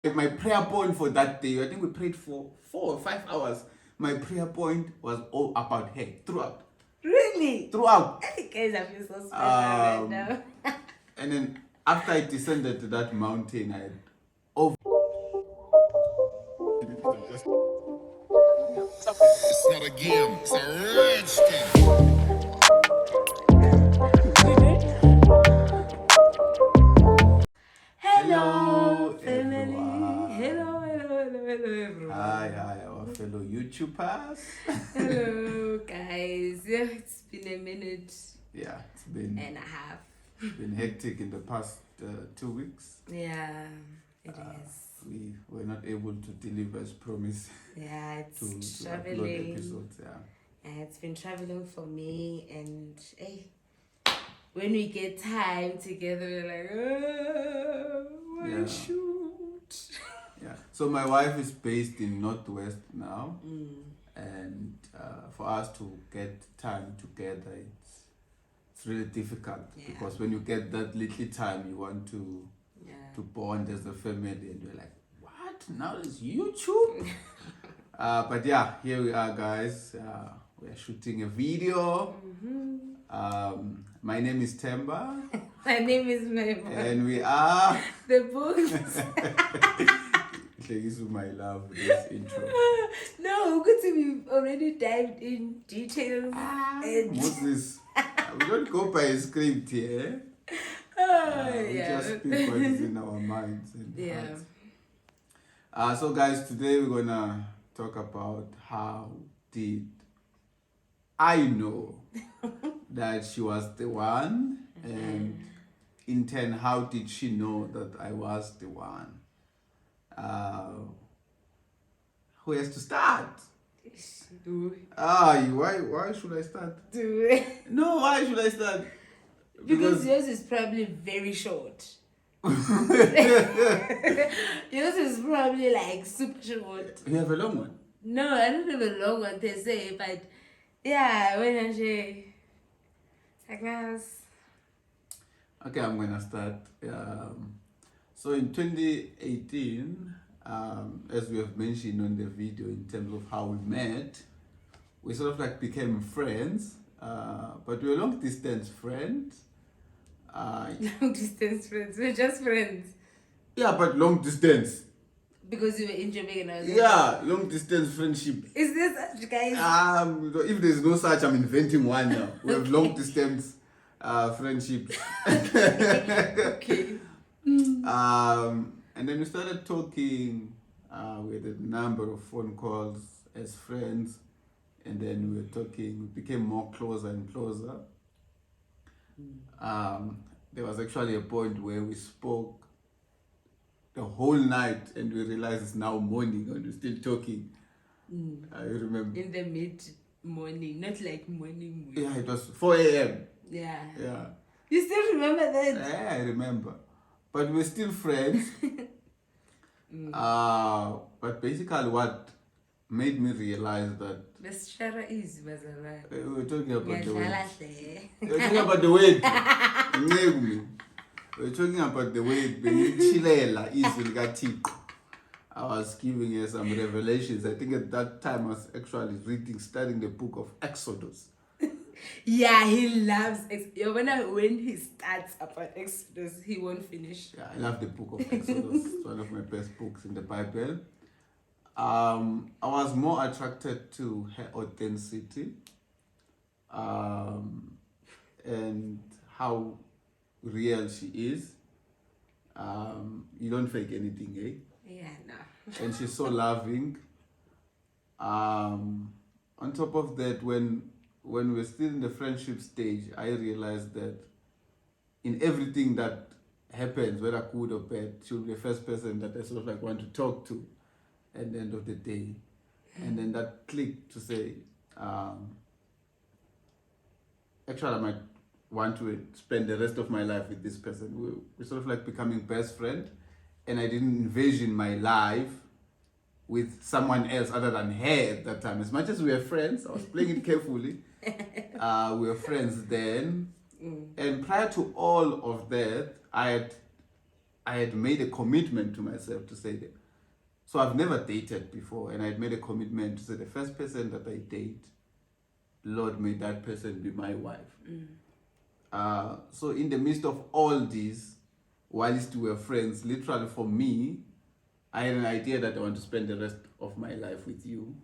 My prayer point for that day, I think we prayed for 4 or 5 hours. My prayer point was all about her throughout. Really? Throughout. Guys, I feel so special right now. And then after I descended to that mountain, I had over. It's not a game, it's a rich thing. Hello, family. everyone. Hello, everyone. Hi, our fellow YouTubers. Hello, guys. Yeah, it's been a minute Yeah, it's been and a half. hectic in the past 2 weeks. Yeah, it is. We were not able to deliver as promised Yeah, it's to upload traveling. episodes. Yeah. Yeah, it's been traveling for me, and hey, when we get time together, we're like, oh, Yeah. shoot. Yeah. So my wife is based in Northwest now, and for us to get time together, it's really difficult because when you get that little time, you want to bond as a family, and you're like, what? Now it's YouTube? But yeah, here we are, guys. We are shooting a video. My name is Themba, My name is Mabel. and we are. The books. Thank you so my love for this intro. No, good to we've already dived in details. And Moses, we don't go by a script here. We just speak what is in our minds and hearts. So guys, today we're gonna talk about how did I know that she was the one, and in turn, how did she know that I was the one? Who has to start? Why should I start? Do it. No, why should I start? Because yours is probably very short. Yours is probably like super short. You have a long one? No, I don't have a long one to say, but yeah, when I say, I guess. Okay, I'm gonna start. So in 2018, as we have mentioned on the video, in terms of how we met, we sort of like became friends, but we were long distance friends. Long distance friends. We're just friends. Yeah, but long distance. Because you were in Jamaica and I was Yeah, long distance friendship. Is this such, guys? If there's no such, I'm inventing one now. We have long distance friendships. Okay. And then we started talking. We had a number of phone calls as friends, and then we were talking. We became more closer and closer. There was actually a point where we spoke the whole night, and we realized it's now morning, and we're still talking. I remember. In the mid-morning, not like morning. Yeah, it was 4 a.m. Yeah. Yeah. You still remember that? Yeah, I remember. But we're still friends. But basically what made me realize that we were talking about the weight. We were talking about the weight. We were talking about the weight. I was giving her some revelations. I think at that time I was actually studying the book of Exodus. Yeah, he loves when he starts about Exodus, he won't finish. Yeah, I love the book of Exodus. It's one of my best books in the Bible. I was more attracted to her authenticity and how real she is. You don't fake anything, eh? Yeah, no. And she's so loving. On top of that, when we're still in the friendship stage, I realized that in everything that happens, whether good or bad, she'll be the first person that I sort of like want to talk to at the end of the day. And then that clicked to say, actually I might want to spend the rest of my life with this person. We're sort of like becoming best friends, and I didn't envision my life with someone else other than her at that time. As much as we were friends, I was playing it carefully. We were friends then. And prior to all of that, I I had made a commitment to myself to say that. So I've never dated before, and I had made a commitment to say the first person that I date, Lord, may that person be my wife. So in the midst of all this, whilst we were friends, literally for me, I had an idea that I want to spend the rest of my life with you.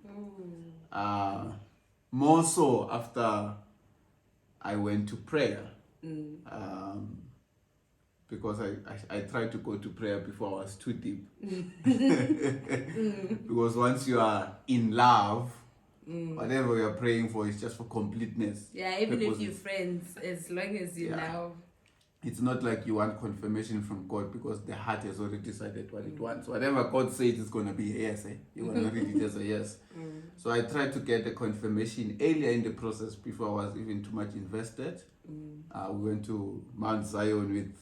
More so after I went to prayer. Because I tried to go to prayer before I was too deep. Because once you are in love, whatever you're praying for is just for completeness. Yeah, even if you're friends, as long as you know. It's not like you want confirmation from God because the heart has already decided what it wants. Whatever God says is going to be a yes. You're going to read it as a yes. So I tried to get the confirmation earlier in the process before I was even too much invested. We went to Mount Zion with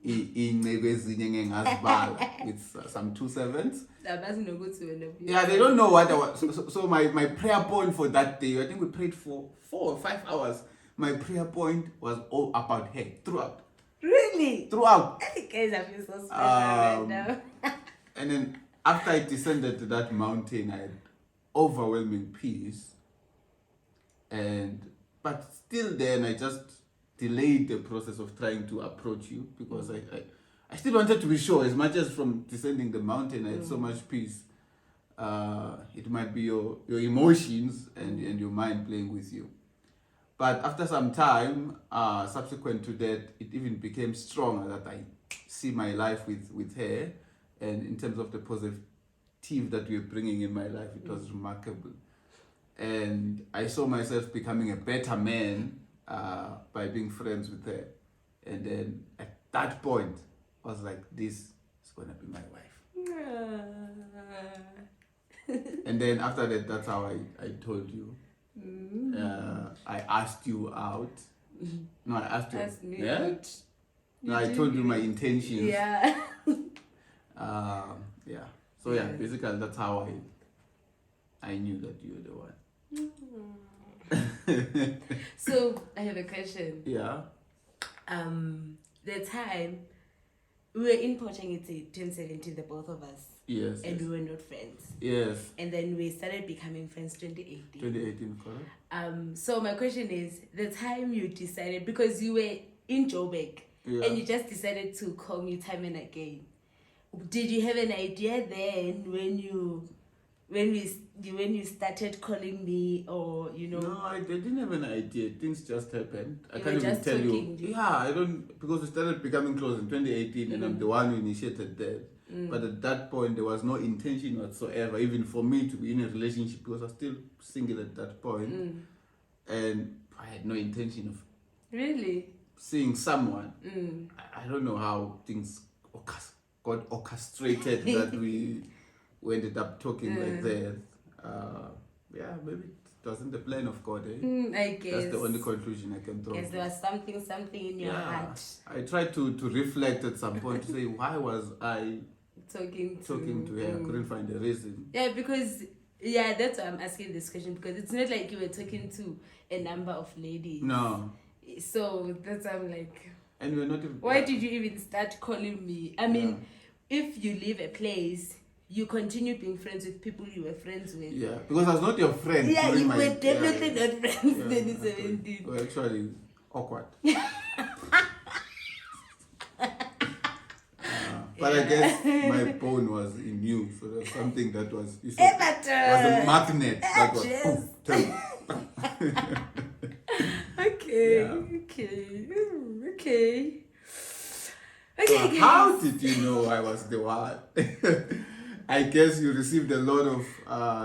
with some 2 sevens. Yeah, they don't know what I was. So my prayer point for that day, I think we prayed for 4 or 5 hours. My prayer point was all about her throughout. Really? Throughout. Guys, I feel so special right now. And then after I descended to that mountain, I had overwhelming peace. But still then, I just delayed the process of trying to approach you because I still wanted to be sure. As much as from descending the mountain, I had so much peace. It might be your emotions and your mind playing with you. But after some time, subsequent to that, it even became stronger that I see my life with her. And in terms of the positive that we're bringing in my life, it was remarkable. And I saw myself becoming a better man by being friends with her. And then at that point, I was like, this is going to be my wife. And then after that, that's how I told you. I asked you out. No, I asked you. Asked me out. No, I told you my intentions. Yeah. Yeah. So yeah, basically that's how I knew that you were the one. So I have a question. Yeah. The time we were in Portuguese 2017, the both of us. Yes. And we were not friends. Yes. And then we started becoming friends 2018. 2018, correct? So my question is, the time you decided, because you were in Joburg, and you just decided to call me time and again. Did you have an idea then when you started calling me, or No, I didn't have an idea. Things just happened. I You can't were even just tell talking, you. Yeah, I don't, because we started becoming close in 2018, and I'm the one who initiated that. But at that point, there was no intention whatsoever, even for me to be in a relationship, because I was still single at that point, and I had no intention of really seeing someone. I don't know how things got orchestrated that we ended up talking like that. Yeah, maybe it wasn't the plan of God. I guess That's the only conclusion I can draw. Yes, there was something in your heart. I tried to reflect at some point to say, why was I talking to her? I couldn't find a reason. Yeah, because that's why I'm asking this question, because it's not like you were talking to a number of ladies. No. So that's why I'm like, and we're not even, why did you even start calling me? I mean, if you leave a place, you continue being friends with people you were friends with. Yeah, because I was not your friend. Yeah, you were definitely not friends in 2017. Well, actually, awkward. But I guess my bone was in you, so there was something that was, was a magnet that was. Okay. So how did you know I was the one? I guess you received a lot of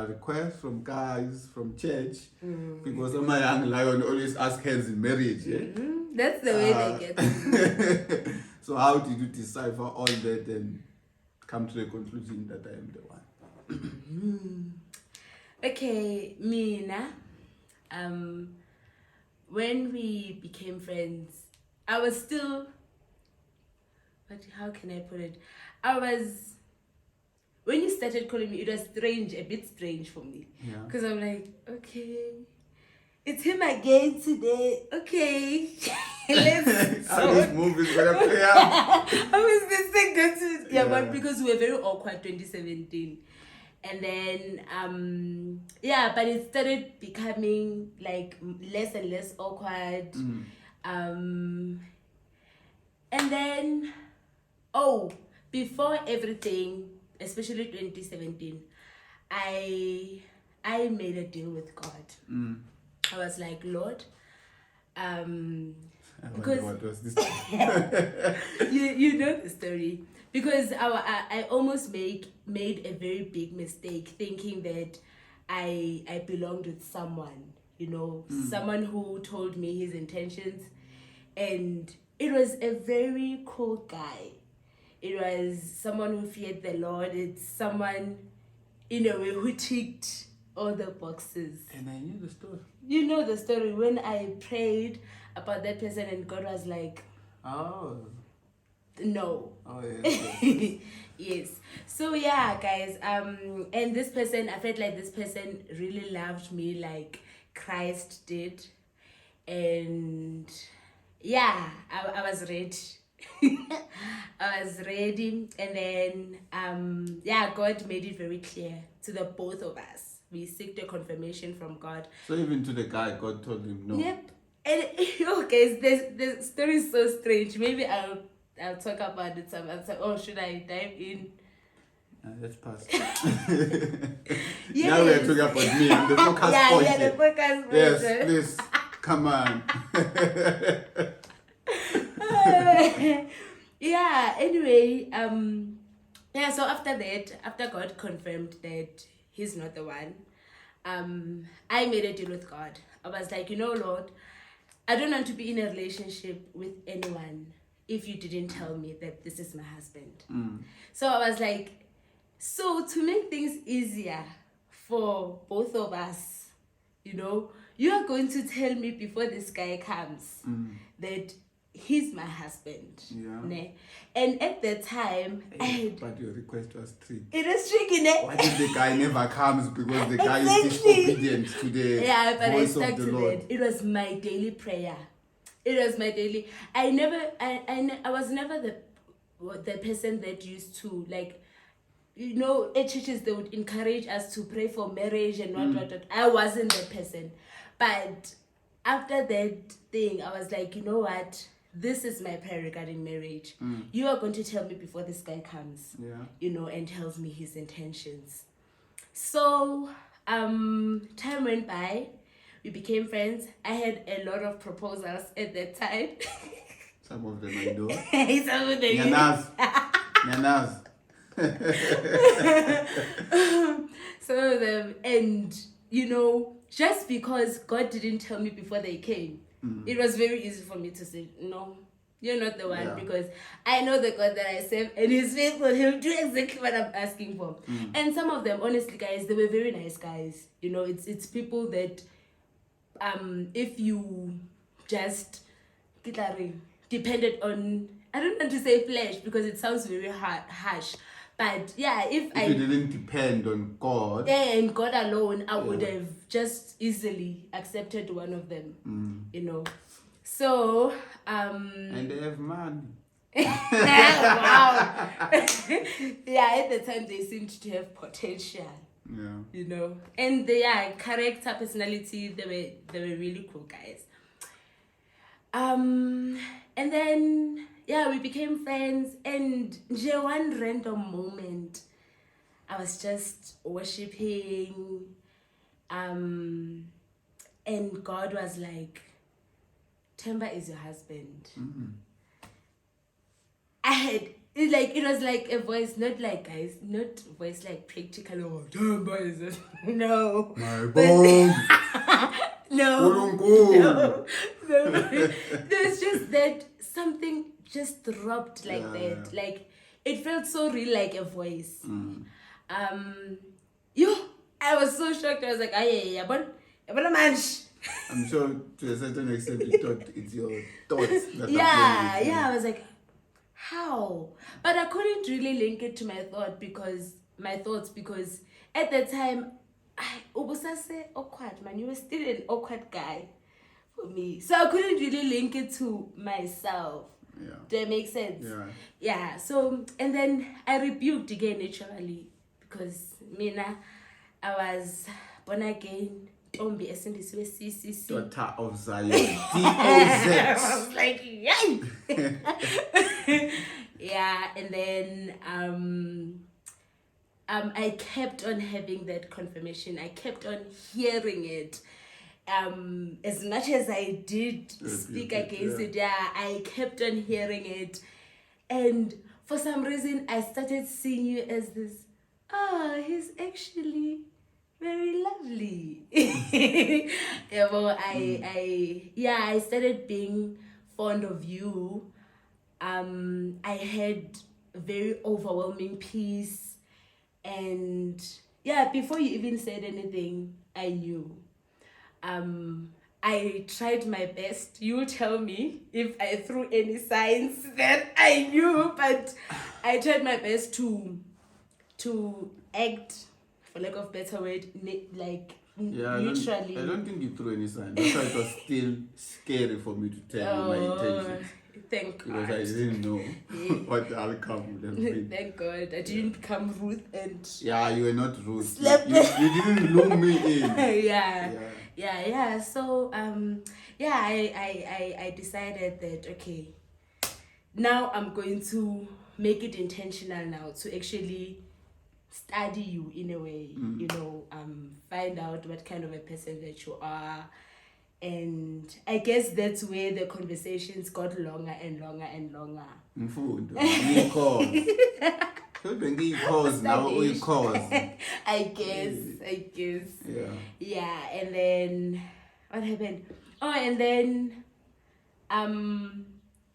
requests from guys from church, because my young lion always ask hands in marriage. That's the way they get it. So how did you decipher all that and come to the conclusion that I am the one? Okay, Mina. When we became friends, I was still. But how can I put it? When you started calling me, it was strange, a bit strange for me. Yeah. Because I'm like, okay, it's him again today. Okay. Let's How this movie's gonna play out. how is this thing going to? Yeah, Yeah. but because we were very awkward 2017. And then but it started becoming like less and less awkward. And then before everything, especially 2017, I made a deal with God. I was like, Lord, I wonder because what was this? you know the story, because I almost made a very big mistake thinking that I belonged with someone, someone who told me his intentions, and it was a very cool guy. It was someone who feared the Lord. It's someone in a way who ticked all the boxes. And I knew the story. You know the story when I prayed about that person and God was like, Oh. no. Oh yeah. Yes. So yeah, guys, and this person, I felt like this person really loved me like Christ did. And yeah, I was ready. I was ready. And then God made it very clear to the both of us. We seeked a confirmation from God. So even to the guy, God told him no. Yep. And guys, the story is so strange. Maybe I'll talk about it some other time. Oh, should I dive in? Let's pass. Yes. Now we're talking about me. I'm the focus point. Yeah, the here. focus point. Yes, please. Come on. Anyway, so after God confirmed that he's not the one, I made a deal with God. I was like, Lord, I don't want to be in a relationship with anyone if you didn't tell me that this is my husband. So I was like, so to make things easier for both of us, you are going to tell me before this guy comes that he's my husband. Yeah. Ne? And at that time, But your request was tricky. it was tricky. Ne? What if the guy never comes because the guy is Exactly. disobedient to the But I voice stuck of the to Lord? that. It was my daily prayer. It was my daily. I was never the person that used to like, at churches they would encourage us to pray for marriage and what. I wasn't that person, but after that thing, I was like, you know what? This is my prayer regarding marriage. You are going to tell me before this guy comes, and tells me his intentions. So, time went by. We became friends. I had a lot of proposals at that time. Some of them I know. Some of them. Nanas. Some of them. And, just because God didn't tell me before they came, it was very easy for me to say, no, you're not the one. Yeah. Because I know the God that I serve and he's faithful. He'll do exactly what I'm asking for. And some of them, honestly, guys, they were very nice guys. It's people that, if you just depended on, I don't want to say flesh because it sounds very harsh, but yeah, if you didn't depend on God and God alone, I would have just easily accepted one of them. So and they have money. wow. At the time they seemed to have potential. And their character, personality, they were really cool guys. And then we became friends, and one random moment I was just worshiping, and God was like, Themba is your husband. It was like a voice, not like guys, not voice like practical. Oh, Themba is it? No. My bone. No. There's just that something just dropped like that. Like it felt so real, like a voice. I was so shocked. I was like, but I'm sure to a certain extent you thought it's your thoughts that are playing with you. I was like, how? But I couldn't really link it to my thoughts because at the time, I was awkward, man. You were still an awkward guy for me. So I couldn't really link it to myself. Yeah. Does that make sense? Yeah. Yeah. So, and then I rebuked again naturally because Mina, I was born again. Don't be SNDC CCC. Daughter of Zion. I DOZ. was like, yay! Yeah, and then I kept on having that confirmation. I kept on hearing it. As much as I did speak against it, I kept on hearing it. And for some reason, I started seeing you as this, he's actually very lovely. Yeah, well, I started being fond of you. I had very overwhelming peace, and yeah, before you even said anything, I knew. I tried my best. You tell me if I threw any signs that I knew, but I tried my best to act, for lack of better word, neutrally. I don't think you threw any sign. That's why it was still scary for me to tell you my intentions. Thank God. Because I didn't know what the outcome would have been. Thank God. I didn't come rude and... Yeah, you were not rude. Slept. You didn't lure me in. Yeah. So, I decided that, okay, now I'm going to make it intentional now to actually study you in a way, find out what kind of a person that you are. And I guess that's where the conversations got longer and longer and longer. Food. Cause now we cause. I guess. Yeah, and then what happened? Oh, and then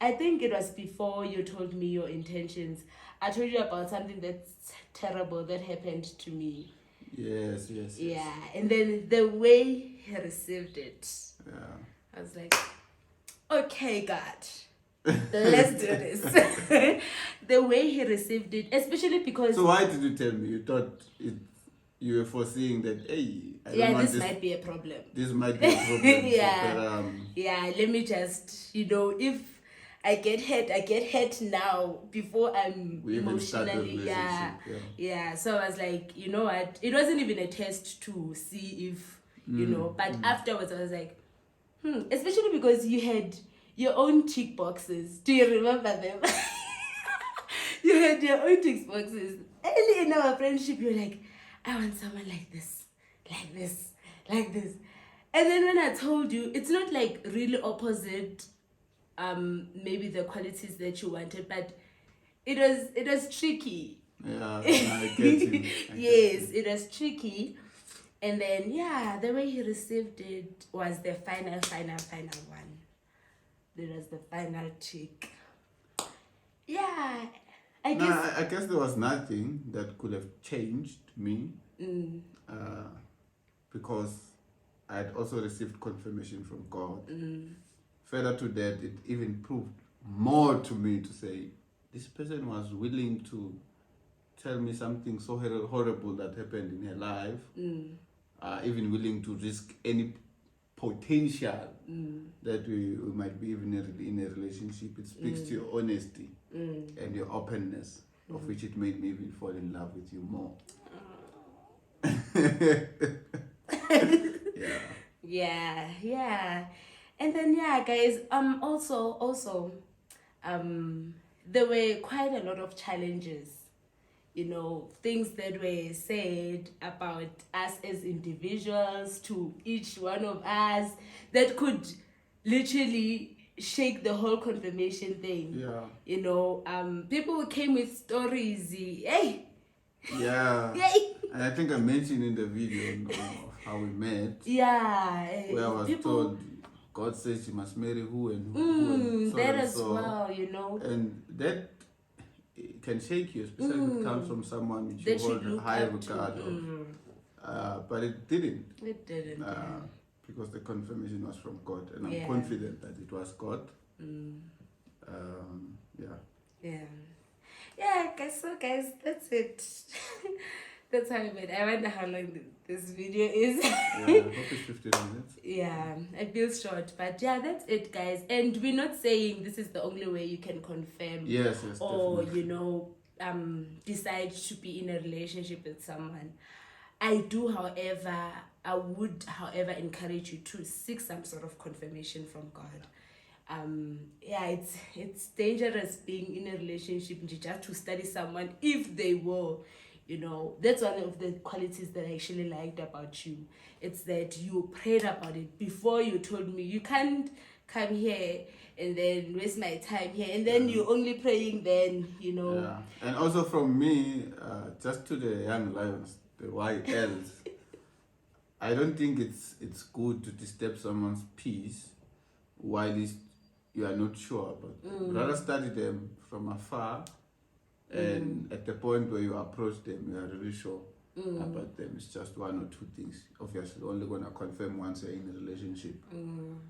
I think it was before you told me your intentions. I told you about something that's terrible that happened to me. Yes. Yeah, and then the way he received it. Yeah. I was like, okay, God, let's do this. The way he received it, especially because... So why did you tell me? You thought you were foreseeing that, hey, this might be a problem. This might be a problem. Yeah. Yeah, let me just, if I get hurt now before I'm we emotionally, yeah. So I was like, you know what? It wasn't even a test to see if, but afterwards I was like, especially because you had your own tick boxes. Do you remember them? You had your own tick boxes. Early in our friendship, you were like, I want someone like this. And then when I told you, it's not like really opposite, maybe the qualities that you wanted, but it was tricky. Yeah, I get you. Yes, it was tricky. And then, the way he received it was the final one. It was the final tick. Yeah, I guess... I guess there was nothing that could have changed me. Because I had also received confirmation from God. Further to that, it even proved more to me to say, this person was willing to tell me something so horrible that happened in her life, even willing to risk any potential that we might be even in a relationship. It speaks to your honesty and your openness, of which it made me even fall in love with you more. Yeah. And then guys, also there were quite a lot of challenges, things that were said about us as individuals to each one of us that could literally shake the whole confirmation thing. People came with stories. Hey. Yeah. Yay. And I think I mentioned in the video of how we met. Yeah. Where I was told God says you must marry who and who. And so that and as so. well, And that can shake you, especially if it comes from someone which that you hold a high up regard to. of. But it didn't. It didn't. Because the confirmation was from God. And I'm confident that it was God. Yeah, guys, that's it. That's how I met. I wonder how long this video is. Yeah, I hope it's 15 minutes. Yeah, I feel short, but yeah, that's it, guys. And we're not saying this is the only way you can confirm Yes, or definitely. decide to be in a relationship with someone. I would, however, encourage you to seek some sort of confirmation from God. Yeah, it's dangerous being in a relationship and just to study someone if they will. That's one of the qualities that I actually liked about you. It's that you prayed about it before you told me you can't come here and then waste my time here, and then you're only praying then. Yeah, and also from me, just to the young lions, the YLs, I don't think it's good to disturb someone's peace while you are not sure about them. Rather study them from afar, and at the point where you approach them, you are really sure about them. It's just one or two things. Obviously, only gonna confirm once you're in a relationship.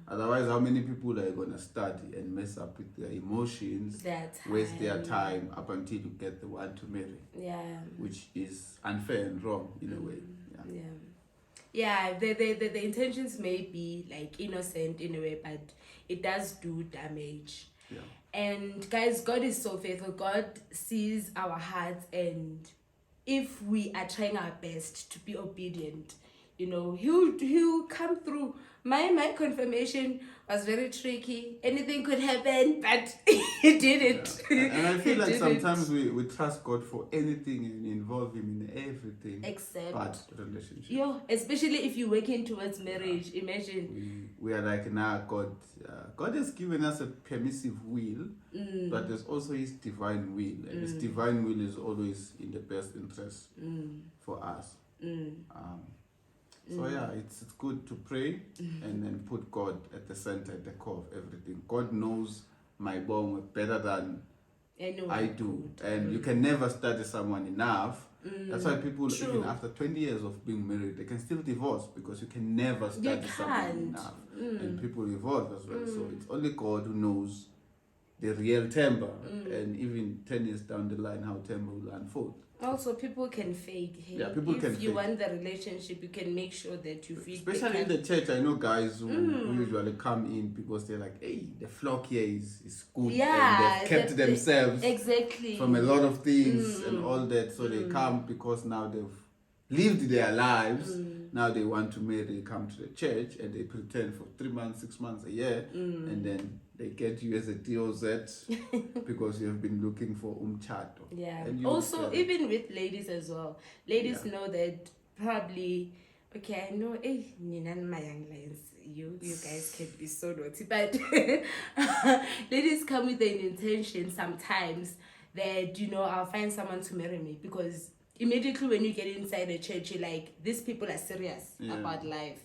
Otherwise, how many people are you gonna study and mess up with their emotions, waste their time up until you get the one to marry? Yeah. Which is unfair and wrong in a way. Yeah. Yeah, the intentions may be like innocent in a way, but it does do damage. Yeah. And guys, God is so faithful. God sees our hearts, and if we are trying our best to be obedient, he'll come through. My confirmation was very tricky. Anything could happen, but he did it. Yeah. And I feel like sometimes we trust God for anything and involve Him in everything except but relationship. Especially if you're working towards marriage. Imagine. We are like, nah, God has given us a permissive will, but there's also His divine will. And His divine will is always in the best interest for us. So yeah, it's good to pray and then put God at the center, at the core of everything. God knows my bone better than anyone I do. And you can never study someone enough. That's why people, even after 20 years of being married, they can still divorce because you can never study someone enough. And people divorce as well. So it's only God who knows the real Themba, and even 10 years down the line, how Themba will unfold. Also, people can fake. Hey, yeah, people can fake. If you fake. Want the relationship, you can make sure that you feel. Especially in the church, I know guys who usually come in because they're like, hey, the flock here is good. Yeah, and they've kept themselves exactly from a lot of things and all that. So they come because now they've lived their lives. Now they want to marry, they come to the church and they pretend for 3 months, 6 months, a year, and then they get you as a DOZ because you have been looking for umchato. Yeah. Also, even with ladies as well. Ladies know that probably, okay, I know, Nina and my young lions, you guys can be so naughty, but ladies come with an intention sometimes that, I'll find someone to marry me, because immediately when you get inside the church, you're like, these people are serious about life.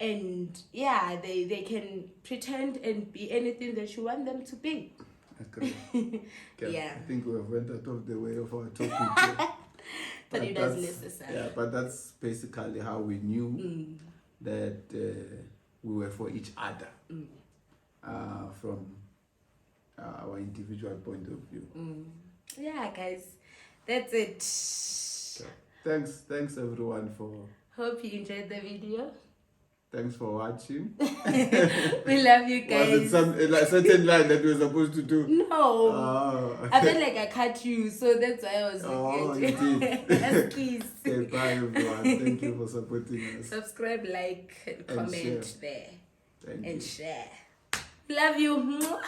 And yeah, they can pretend and be anything that you want them to be. Okay. Yeah. I think we have went out of the way of our topic. But it was necessary. Yeah, but that's basically how we knew that we were for each other from our individual point of view. Yeah, guys, that's it. Okay. Thanks everyone for. Hope you enjoyed the video. Thanks for watching. We love you guys. Was it a certain line that we were supposed to do? No. Oh, okay. I felt like I cut you, so that's why I was you did. Please. Okay, bye everyone. Thank you for supporting us. Subscribe, like, and comment share. there. Thank and you. Share. Love you.